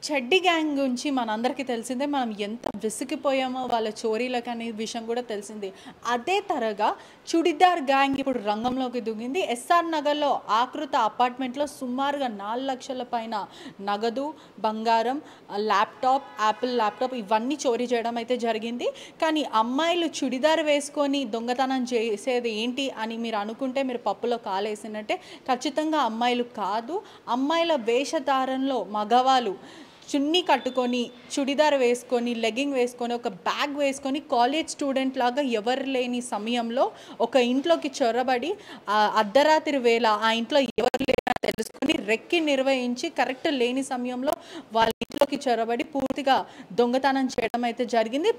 చెడ్డీ gang గురించి మనందరికీ తెలిసిందే. మనం ఎంత విసిగిపోయామో వాళ్ళ చోరీలకు అనే విషయం కూడా తెలిసిందే. అదే తరగా చుడిదార్ గ్యాంగ్ ఇప్పుడు రంగంలోకి దిగింది. ఎస్ఆర్ నగర్లో ఆకృత అపార్ట్మెంట్లో సుమారుగా 4 లక్షల పైన నగదు, బంగారం, ల్యాప్టాప్, యాపిల్ ల్యాప్టాప్ ఇవన్నీ చోరీ చేయడం అయితే జరిగింది. కానీ అమ్మాయిలు చుడిదార్ వేసుకొని దొంగతనం చేసేది ఏంటి అని మీరు అనుకుంటే మీరు పప్పులో కాలేసినట్టే. ఖచ్చితంగా అమ్మాయిలు కాదు, అమ్మాయిల వేషధారణలో మగవాళ్ళు చున్నీ కట్టుకొని, చుడిదార్ వేసుకొని, లెగ్గింగ్ వేసుకొని, ఒక బ్యాగ్ వేసుకొని కాలేజ్ స్టూడెంట్ లాగా ఎవరు లేని సమయంలో ఒక ఇంట్లోకి చొరబడి అర్ధరాత్రి వేళ ఆ ఇంట్లో ఎవరు లేరని తెలుసుకొని రెక్కి నిర్వహించి కరెక్ట్ లేని సమయంలో వాళ్ళ ఇంట్లోకి చొరబడి పూర్తిగా దొంగతనం చేయడం అయితే జరిగింది.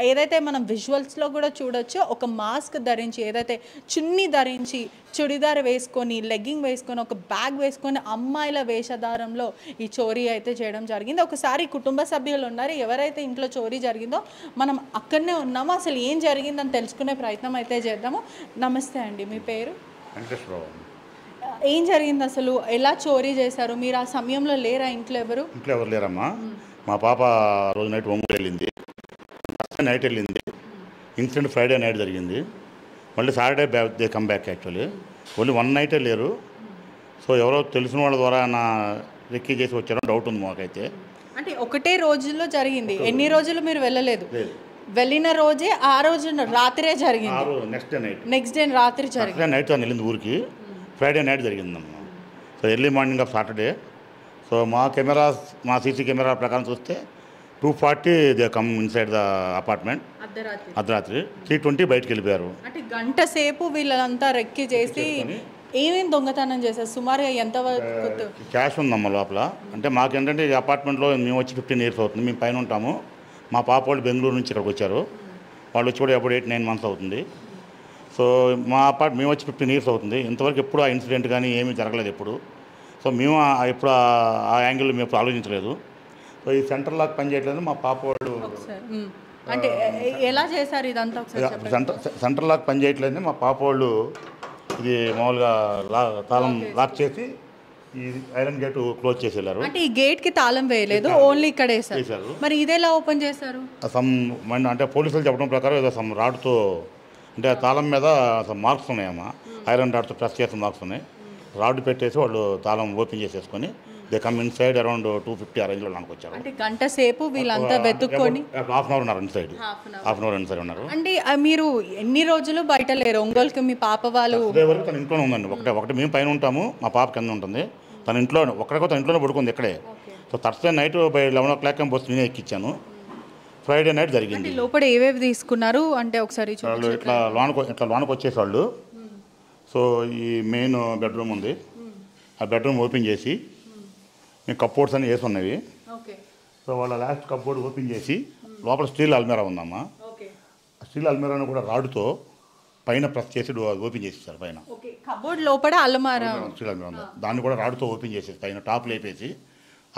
ఏదైతే మనం విజువల్స్లో కూడా చూడొచ్చో ఒక మాస్క్ ధరించి, ఏదైతే చున్నీ ధరించి, చుడిదార్ వేసుకొని, లెగ్గింగ్ వేసుకొని, ఒక బ్యాగ్ వేసుకొని అమ్మాయిల వేషధారంలో ఈ చోరీ అయితే చేయడం జరిగింది. ఒకసారి కుటుంబ సభ్యులు ఉన్నారు, ఎవరైతే ఇంట్లో చోరీ జరిగిందో మనం అక్కడనే ఉన్నామో, అసలు ఏం జరిగిందని తెలుసుకునే ప్రయత్నం అయితే చేద్దాము. నమస్తే అండి, మీ పేరు? ఏం జరిగింది అసలు, ఎలా చోరీ చేశారు? మీరు ఆ సమయంలో లేరా ఇంట్లో? ఇంట్లో ఎవరు లేరమ్మా. మా పాప రోజు నైట్ ఒంగోలు వెళ్ళింది, నైట్ వెళ్ళింది. ఇన్సిడెంట్ ఫ్రైడే నైట్ జరిగింది. మళ్ళీ Saturday they come back. Actually only 1 నైటే లేరు. సో ఎవరో తెలిసిన వాళ్ళ ద్వారా నా రెక్కీ చేసి వచ్చారో డౌట్ ఉంది మాకైతే. అంటే ఒకటే రోజులో జరిగింది, ఎన్ని రోజులు మీరు వెళ్ళలేదు? వెళ్ళిన రోజే ఆ రోజు రాత్రే జరిగింది. నెక్స్ట్ డే రాత్రి జరిగింది. నైట్ తను వెళ్ళింది ఊరికి. ఫ్రైడే నైట్ జరిగిందమ్మా. So early morning of Saturday. So మా సీసీ కెమెరా ప్రకారం చూస్తే 2:40 they come inside the apartment. అర్ధరాత్రి 3:20 బయటకు వెళ్ళిపోయారు. అంటే గంట సేపు వీళ్ళంతా రెక్కి చేసి ఏమేమి దొంగతనం చేశారు? సుమారుగా ఎంత వరకు క్యాష్ ఉందమ్మా లోపల. అంటే మాకేంటంటే ఈ అపార్ట్మెంట్లో మేము వచ్చి 15 ఇయర్స్ అవుతుంది, మేము పైన ఉంటాము. మా పాప వాళ్ళు బెంగళూరు నుంచి ఇక్కడికి వచ్చారు. వాళ్ళు వచ్చి కూడా ఎప్పుడు 8-9 మంత్స్ అవుతుంది. సో మేము వచ్చి 15 ఇయర్స్ అవుతుంది. ఇంతవరకు ఎప్పుడు ఆ ఇన్సిడెంట్ కానీ ఏమీ జరగలేదు ఎప్పుడు. సో మేము ఎప్పుడు ఆ యాంగిల్ మేము ఎప్పుడు ఆలోచించలేదు. సో ఈ సెంటర్ లాక్ పని చేయట్లేదు. మా పాప వాళ్ళు అంటే ఎలా చేశారు ఇదంతా? సెంటర్ లాక్ పని చేయట్లేదు. మా పాప వాళ్ళు ఇది మామూలుగా తాళం లాక్ చేసి ఈ ఐరన్ గేట్ క్లోజ్ చేసి వెళ్ళారు. అంటే ఈ గేట్ కి తాళం వేయలేదు, ఓన్లీ ఇక్కడ వేశారు. మరి ఇదేలా ఓపెన్ చేశారు? అంటే పోలీసులు చెప్పడం ప్రకారం ఏదో సమ్ రాడ్తో, అంటే తాళం మీద మార్క్స్ ఉన్నాయమ్మా, ఐరన్ రాడ్తో ప్రెస్ చేసిన మార్క్స్ ఉన్నాయి. రాడ్ పెట్టేసి వాళ్ళు తాళం ఓపెన్ చేసేసుకొని దే కమ్ ఇన్సైడ్ అరౌండ్ 2:50 ఆ రేంజ్లో నాకు వచ్చారు. అంటే గంట సేపు వీళ్ళంతా వెతుక్కొని హాఫ్ అన్ అవర్ ఉన్నారు inside. Half an hour inside ఉన్నారు. అంటే మీరు ఎన్ని రోజులు బయట లేరు? ఒంగోలుకి మీ పాప వాళ్ళు వరకు తన ఇంట్లోనే ఉందండి. ఒకటి మేము పైన ఉంటాము, మా పాప కింద ఉంటుంది. తన ఇంట్లో తన ఇంట్లోనే పడుకుంది ఇక్కడే. So Thursday night by 11 o'clock bus నేనే ఎక్కించాను. ఫ్రైడే నైట్ జరిగింది. లోపల ఏవేవి తీసుకున్నారు అంటే ఒకసారి వాళ్ళు ఇట్లా లోనకి వచ్చేసాళ్ళు. సో ఈ మెయిన్ బెడ్రూమ్ ఉంది, ఆ బెడ్రూమ్ ఓపెన్ చేసి మేము కప్బోర్డ్స్ అన్నీ వేసి ఉన్నవి. సో వాళ్ళ లాస్ట్ కప్బోర్డ్ ఓపెన్ చేసి లోపల స్టీల్ అల్మేరా ఉందమ్మా. స్టీల్ అల్మేరాను కూడా రాడ్తో పైన ప్రెస్ చేసి ఓపెన్ చేసేసారు. పైన కప్బోర్డ్ లోపల అల్మారా స్టీల్ అల్మేరా ఉంది, దాన్ని కూడా రాడ్తో ఓపెన్ చేసేసి పైన టాప్ లేపేసి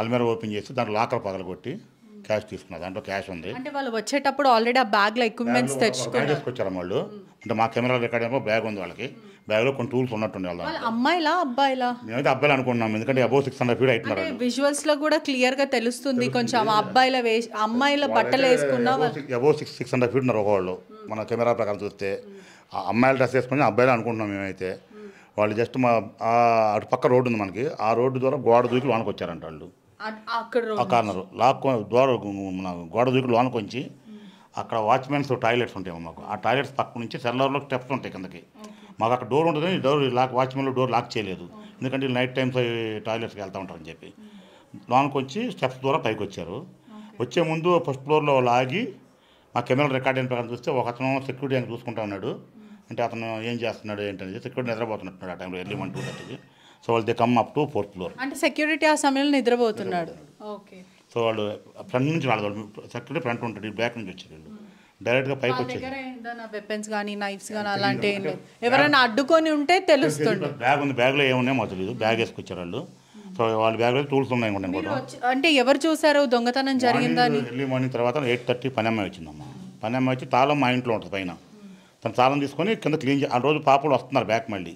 అల్మేరా ఓపెన్ చేసి దాంట్లో లాకర్ పగలగొట్టి క్యాష్ తీసుకున్నారు. దాంట్లో క్యాష్ ఉంది. అంటే వాళ్ళు వచ్చేటప్పుడు ఆల్రెడీ ఆ బ్యాగ్లో ఎక్విప్మెంట్స్ తెచ్చుకొచ్చారు వాళ్ళు. అంటే మా కెమెరా రికార్డ్ ఏమో బ్యాగ్ ఉంది వాళ్ళకి, బ్యాగ్లో కొన్ని టూల్స్ ఉన్నట్టుండే. వాళ్ళు అమ్మాయిలా అబ్బాయిలా? మేమైతే అబ్బాయిలు అనుకున్నాం, ఎందుకంటే అబౌవ్ 600 feet అవుతున్నారు. విజువల్స్ లో కూడా క్లియర్ గా తెలుస్తుంది కొంచెం అబ్బాయిల అమ్మాయిల బట్టలు వేసుకున్నా అబౌవ్ 600 feet ఉన్నారు ఒకవాళ్ళు. మన కెమెరా ప్రకారం చూస్తే అమ్మాయిల డ్రెస్ వేసుకొని అబ్బాయిలు అనుకుంటున్నాం మేమైతే. వాళ్ళు జస్ట్ అటు పక్క రోడ్డు ఉంది మనకి, ఆ రోడ్డు ద్వారా గోడ దూకి లోనికి వచ్చారంట వాళ్ళు. ఆ కార్నర్ ద్వారా మన గోడ దూకి లోనికి వచ్చి అక్కడ వాచ్మెన్స్ టాయిలెట్స్ ఉంటాయి మాకు. ఆ టాయిలెట్స్ పక్క నుంచి సెల్లర్లో స్టెప్స్ ఉంటాయి కిందకి. మాకు అక్కడ డోర్ ఉంటుంది, డోర్ వాచ్మెన్లో డోర్ లాక్ చేయలేదు, ఎందుకంటే నైట్ టైమ్స్ టాయిలెట్స్కి వెళ్తూ ఉంటారని చెప్పి. లోనికి వచ్చి స్టెప్స్ ద్వారా పైకి వచ్చారు. వచ్చే ముందు ఫస్ట్ ఫ్లోర్లో వాళ్ళు ఆగి మా కెమెరా రికార్డ్ అయిన ప్రకారం చూస్తే ఒక అతను సెక్యూరిటీ అని చూసుకుంటా ఉన్నాడు. అంటే అతను ఏం చేస్తున్నాడు ఏంటనేది సెక్యూరిటీ నిద్రపోతున్నట్టున్నాడు ఆ టైంలో, ఎర్లీ 1-2:30కి. సో వాళ్ళు they come up to 4th floor. అంటే సెక్యూరిటీ ఆ సమయంలో నిద్రపోతున్నాడు. సో వాళ్ళు ఫ్రంట్ నుంచి వాళ్ళు సెక్యూరిటీ ఫ్రంట్ ఉంటాడు, బ్యాక్ నుంచి వచ్చారు వీళ్ళు డైరెక్ట్గా పైకి వచ్చారు. వెపన్స్ కానీ నైఫ్స్ కానీ అలాంటి ఎవరైనా అడ్డుకొని ఉంటే తెలుస్తుంది. బ్యాగ్ ఉంది, బ్యాగ్లో ఏమున్నాయో మాకు తెలియదు, బ్యాగ్ వేసుకొచ్చారు వాళ్ళు. సో వాళ్ళ బ్యాగ్లో టూల్స్ ఉన్నాయి కూడా. అంటే ఎవరు చూసారు దొంగతనం జరిగిందని? ఎర్లీ మార్నింగ్ తర్వాత 8:30 పని అమ్మాయి వచ్చిందమ్మా. పని అమ్మాయి వచ్చి తాళం మా ఇంట్లో ఉంటుంది పైన, తను తాళం తీసుకొని కింద క్లీన్ ఆ రోజు పాపలు వస్తున్నారు బ్యాక్ మళ్ళీ.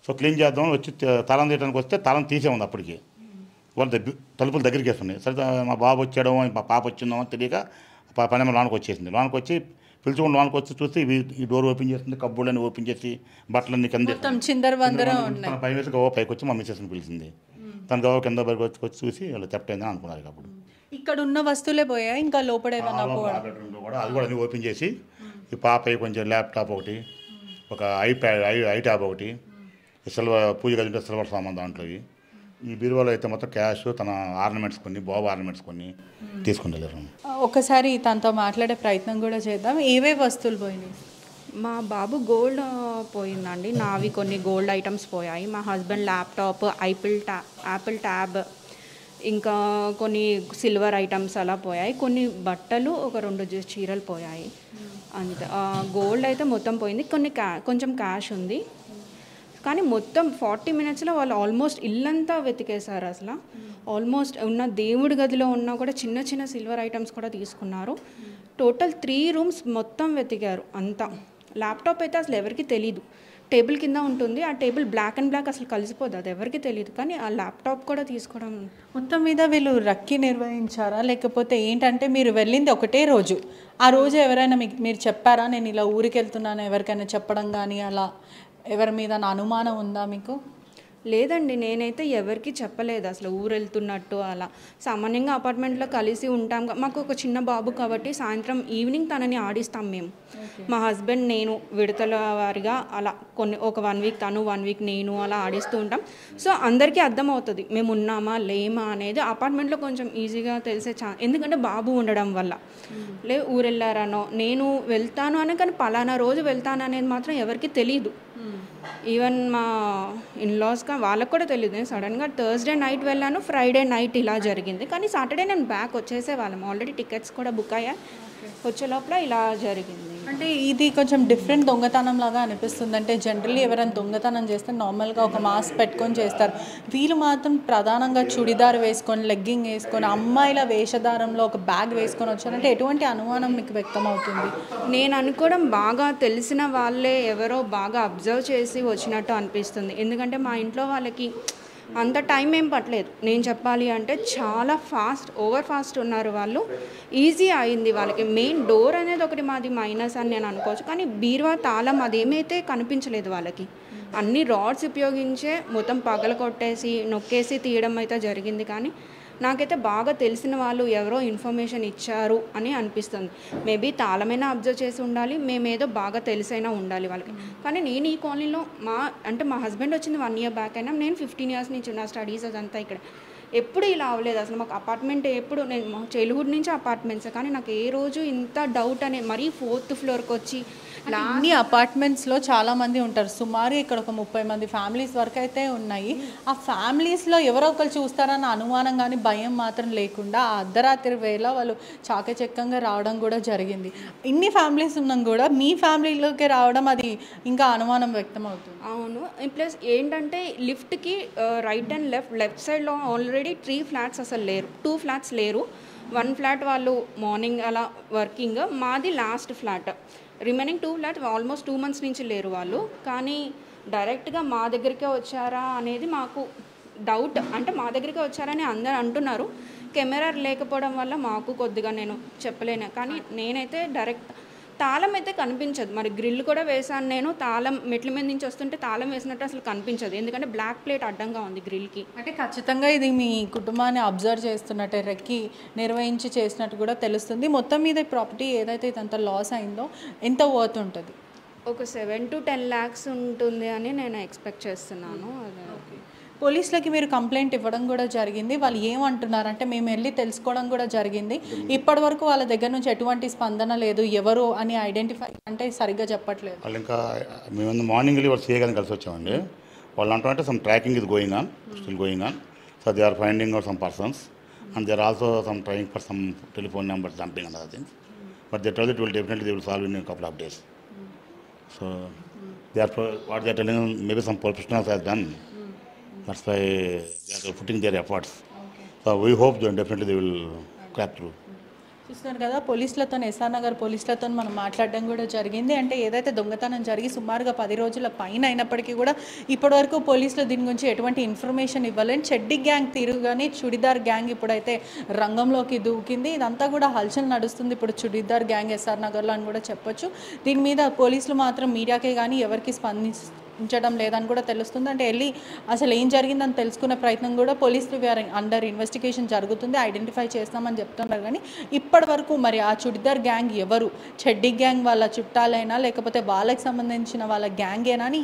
సో క్లీన్ చేద్దామని వచ్చి తాళం తీయడానికి వస్తే తాళం తీసే ఉంది అప్పటికి. వాళ్ళు తలుపులు దగ్గరికి వేస్తున్నాయి. సరే మా బాబు వచ్చాడో మా పాప వచ్చిందో అని తెలియక పని లోనికి వచ్చేసింది. లోనికి వచ్చి పిలుచుకుని లోనికి వచ్చి చూస్తే ఈ డోర్ ఓపెన్ చేస్తుంది, కబ్బోర్డులన్నీ ఓపెన్ చేసి బట్టలన్నీ కింద పై వేసి గవ్వ పైకి వచ్చి మా మిస్సెస్ని పిలిచింది. తన గవ్వ కింద పైకి వచ్చి చూసి వాళ్ళు చెప్తాయిందని అనుకున్నారు. అప్పుడు ఇక్కడ ఉన్న వస్తువులే పోయాయి, ఇంకా లోపల బెడ్రూమ్లో కూడా అది కూడా అన్ని ఓపెన్ చేసి ఈ పాప కొంచెం ల్యాప్టాప్ ఒకటి, ఒక ఐ ట్యాబ్ ఒకటి, పూజ గది సిల్వర్ సామాన్ దాంట్లో ఈ బీరువాలో అయితే మొత్తం క్యాష్, తన ఆర్నమెంట్స్ కొన్ని, బాబు ఆర్నమెంట్స్ కొన్ని తీసుకుని వెళ్ళారు. ఒకసారి తనతో మాట్లాడే ప్రయత్నం కూడా చేద్దాం. ఏవే వస్తువులు పోయినాయి? మా బాబు గోల్డ్ పోయిందండి, నావి కొన్ని గోల్డ్ ఐటమ్స్ పోయాయి. మా హస్బెండ్ ల్యాప్టాప్, యాపిల్ ట్యాబ్, ఇంకా కొన్ని సిల్వర్ ఐటమ్స్ అలా పోయాయి. కొన్ని బట్టలు, ఒక 2 చీరలు పోయాయి అంతే. గోల్డ్ అయితే మొత్తం పోయింది. కొంచెం క్యాష్ ఉంది. కానీ మొత్తం 40 మినిట్స్లో వాళ్ళు ఆల్మోస్ట్ ఇల్లంతా వెతికేశారు. అసలు ఆల్మోస్ట్ ఉన్న దేవుడి గదిలో ఉన్న కూడా చిన్న చిన్న సిల్వర్ ఐటమ్స్ కూడా తీసుకున్నారు. టోటల్ 3 రూమ్స్ మొత్తం వెతికారు అంతా. ల్యాప్టాప్ అయితే అసలు ఎవరికి తెలీదు, టేబుల్ కింద ఉంటుంది. ఆ టేబుల్ బ్లాక్ అండ్ బ్లాక్ అసలు కలిసిపోదు, అది ఎవరికి తెలియదు. కానీ ఆ ల్యాప్టాప్ కూడా తీసుకోవడం. మొత్తం మీద వీళ్ళు రక్కీ నిర్వహించారా, లేకపోతే ఏంటంటే మీరు వెళ్ళింది ఒకటే రోజు, ఆ రోజు ఎవరైనా మీరు చెప్పారా నేను ఇలా ఊరికి వెళ్తున్నాను ఎవరికైనా చెప్పడం కానీ అలా ఎవరి మీద అనుమానం ఉందా మీకు? లేదండి, నేనైతే ఎవరికి చెప్పలేదు అసలు ఊరు వెళ్తున్నట్టు. అలా సామాన్యంగా అపార్ట్మెంట్లో కలిసి ఉంటాం. మాకు ఒక చిన్న బాబు కాబట్టి సాయంత్రం ఈవినింగ్ తనని ఆడిస్తాం మేము. మా హస్బెండ్, నేను విడతల వారిగా అలా ఒక 1 వీక్ తను, 1 వీక్ నేను అలా ఆడిస్తూ ఉంటాం. సో అందరికీ అర్థమవుతుంది మేము ఉన్నామా లేమా అనేది. అపార్ట్మెంట్లో కొంచెం ఈజీగా తెలిసే ఎందుకంటే బాబు ఉండడం వల్ల. ఊరు వెళ్ళారనో, నేను వెళ్తాను అని, కానీ పలానా రోజు వెళ్తాను అనేది మాత్రం ఎవరికి తెలీదు. ఈవెన్ మా ఇన్లాస్గా వాళ్ళకు కూడా తెలియదు. నేను సడన్గా థర్స్డే నైట్ వెళ్ళాను, ఫ్రైడే నైట్ ఇలా జరిగింది. కానీ సాటర్డే నేను బ్యాక్ వచ్చేసేవాళ్ళం, ఆల్రెడీ టికెట్స్ కూడా బుక్ అయ్యాయి. వచ్చే లోపల ఇలా జరిగింది. అంటే ఇది కొంచెం డిఫరెంట్ దొంగతనం లాగా అనిపిస్తుంది. అంటే జనరల్లీ ఎవరైనా దొంగతనం చేస్తే నార్మల్గా ఒక మాస్క్ పెట్టుకొని చేస్తారు. వీళ్ళు మాత్రం ప్రధానంగా చుడిదార్ వేసుకొని, లెగ్గింగ్ వేసుకొని, అమ్మాయిల వేషధారంలో ఒక బ్యాగ్ వేసుకొని వచ్చారంటే ఎటువంటి అనుమానం మీకు వ్యక్తం అవుతుంది? నేను అనుకోవడం బాగా తెలిసిన వాళ్ళే ఎవరో బాగా అబ్జర్వ్ చేసి వచ్చినట్టు అనిపిస్తుంది. ఎందుకంటే మా ఇంట్లో వాళ్ళకి అంత టైం ఏం పట్టలేదు. నేను చెప్పాలి అంటే చాలా ఓవర్ ఫాస్ట్ ఉన్నారు వాళ్ళు. ఈజీ అయింది వాళ్ళకి. మెయిన్ డోర్ అనేది ఒకటి మాది మైనస్ అని నేను అనుకోవచ్చు. కానీ బీరువా తాళం అదేమైతే కనిపించలేదు వాళ్ళకి. అన్ని రాడ్స్ ఉపయోగించే మొత్తం పగల కొట్టేసి నొక్కేసి తీయడం అయితే జరిగింది. కానీ నాకైతే బాగా తెలిసిన వాళ్ళు ఎవరో ఇన్ఫర్మేషన్ ఇచ్చారు అని అనిపిస్తుంది. మేబీ తాళమైనా అబ్జర్వ్ చేసి ఉండాలి, మేమేదో బాగా తెలిసైనా ఉండాలి వాళ్ళకి. కానీ నేను ఈ కాలనీలో మా హస్బెండ్ వచ్చింది 1 year బ్యాక్ అయినా, నేను 15 years నుంచి నా స్టడీస్ అదంతా ఇక్కడ ఎప్పుడు ఇలా అవ్వలేదు. అసలు మాకు అపార్ట్మెంట్ ఎప్పుడు, నేను చైల్డ్హుడ్ నుంచి అపార్ట్మెంట్స్, కానీ నాకు ఏ రోజు ఇంత డౌట్ అనే మరీ 4th ఫ్లోర్కి వచ్చి అన్ని అపార్ట్మెంట్స్లో చాలామంది ఉంటారు. సుమారు ఇక్కడ ఒక 30 మంది ఫ్యామిలీస్ వరకు అయితే ఉన్నాయి. ఆ ఫ్యామిలీస్లో ఎవరో ఒకరు చూస్తారన్న అనుమానం కానీ భయం మాత్రం లేకుండా ఆ అర్ధరాత్రి వేళ వాళ్ళు చాకచక్యంగా రావడం కూడా జరిగింది. ఇన్ని ఫ్యామిలీస్ ఉన్నాం కూడా మీ ఫ్యామిలీలోకి రావడం అది ఇంకా అనుమానం వ్యక్తం అవుతుంది. అవును. ప్లస్ ఏంటంటే లిఫ్ట్కి రైట్ అండ్ లెఫ్ట్ సైడ్లో ఆల్రెడీ 3 ఫ్లాట్స్ అసలు లేరు, 2 ఫ్లాట్స్ లేరు. 1 ఫ్లాట్ వాళ్ళు మార్నింగ్ అలా వర్కింగ్, మాది last flat. Remaining 2 flats almost 2 months నుంచి లేరు వాళ్ళు. కానీ డైరెక్ట్గా మా దగ్గరికే వచ్చారా అనేది మాకు డౌట్. అంటే మా దగ్గరికే వచ్చారని అందరు అంటున్నారు. కెమెరా లేకపోవడం వల్ల మాకు కొద్దిగా నేను చెప్పలేను. కానీ నేనైతే డైరెక్ట్ తాళం అయితే కనిపించదు. మరి గ్రిల్ కూడా వేసాను నేను. తాళం మెట్ల మీద నుంచి వస్తుంటే తాళం వేసినట్టు అసలు కనిపించదు, ఎందుకంటే బ్లాక్ ప్లేట్ అడ్డంగా ఉంది గ్రిల్కి. అంటే ఖచ్చితంగా ఇది మీ కుటుంబాన్ని అబ్జర్వ్ చేస్తున్నట్టే, రెక్కి నిర్వహించి చేసినట్టు కూడా తెలుస్తుంది. మొత్తం మీద ప్రాపర్టీ ఏదైతే ఇదంతా లాస్ అయిందో ఎంత వర్త్ ఉంటుంది? ఒక 7 to 10 lakhs ఉంటుంది అని నేను ఎక్స్పెక్ట్ చేస్తున్నాను. పోలీసులకి మీరు కంప్లైంట్ ఇవ్వడం కూడా జరిగింది. వాళ్ళు ఏమంటున్నారంటే మేము వెళ్ళి తెలుసుకోవడం కూడా జరిగింది. ఇప్పటి వరకు వాళ్ళ దగ్గర నుంచి ఎటువంటి స్పందన లేదు, ఎవరు అని ఐడెంటిఫై అంటే సరిగ్గా చెప్పట్లేదు. వాళ్ళు ఇంకా మేము మార్నింగ్ వెళ్ళి వాళ్ళు చేయగానే కలిసి వచ్చామండి. వాళ్ళు అంటారంటే సమ్ ట్రాకింగ్ ఇది going on, still going on. So they are finding out some persons and they are also some trying for some telephone number something and other things. But they tell it will definitely they will solve in couple of days. So they are what they are telling, maybe some professionals have done. That's why they are putting their efforts. Okay. So we hope that definitely they will crack through. So చూస్తున్నారు కదా, పోలీసులతో, SR Nagar పోలీసులతో మనం మాట్లాడడం కూడా జరిగింది. అంటే ఏదైతే దొంగతనం జరిగి సుమారుగా 10 రోజుల పైన అయినప్పటికీ కూడా ఇప్పటివరకు పోలీసులు దీని గురించి ఎటువంటి ఇన్ఫర్మేషన్ ఇవ్వలేదు. చెడ్డి గ్యాంగ్ తిరుగుగానే చుడిదార్ గ్యాంగ్ ఇప్పుడైతే రంగంలోకి దూకింది. ఇదంతా కూడా హల్చల్ నడుస్తుంది ఇప్పుడు చుడిదార్ గ్యాంగ్ ఎస్ఆర్ నగర్లో అని కూడా చెప్పొచ్చు. దీని మీద పోలీసులు మాత్రం మీడియాకే కానీ ఎవరికి స్పందించడం లేదని కూడా తెలుస్తుంది. అంటే వెళ్ళి అసలు ఏం జరిగిందని తెలుసుకునే ప్రయత్నం కూడా పోలీసులు అండర్ ఇన్వెస్టిగేషన్ జరుగుతుంది, ఐడెంటిఫై చేస్తామని చెప్తున్నారు. కానీ ఇప్పటి వరకు మరి ఆ చుడిదార్ గ్యాంగ్ ఎవరు, చెడ్డి గ్యాంగ్ వాళ్ళ చుట్టాలైనా లేకపోతే వాళ్ళకి సంబంధించిన వాళ్ళ గ్యాంగేనా అని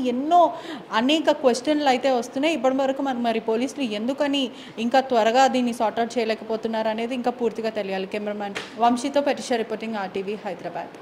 అనేక క్వశ్చన్లు అయితే వస్తున్నాయి. ఇప్పటి వరకు మరి పోలీసులు ఎందుకని ఇంకా త్వరగా దీన్ని సార్ట్అవుట్ చేయలేకపోతున్నారు అనేది ఇంకా పూర్తిగా తెలియాలి. కెమెరామ్యాన్ వంశీతో పెటిషా రిపోర్టింగ్ RTV హైదరాబాద్.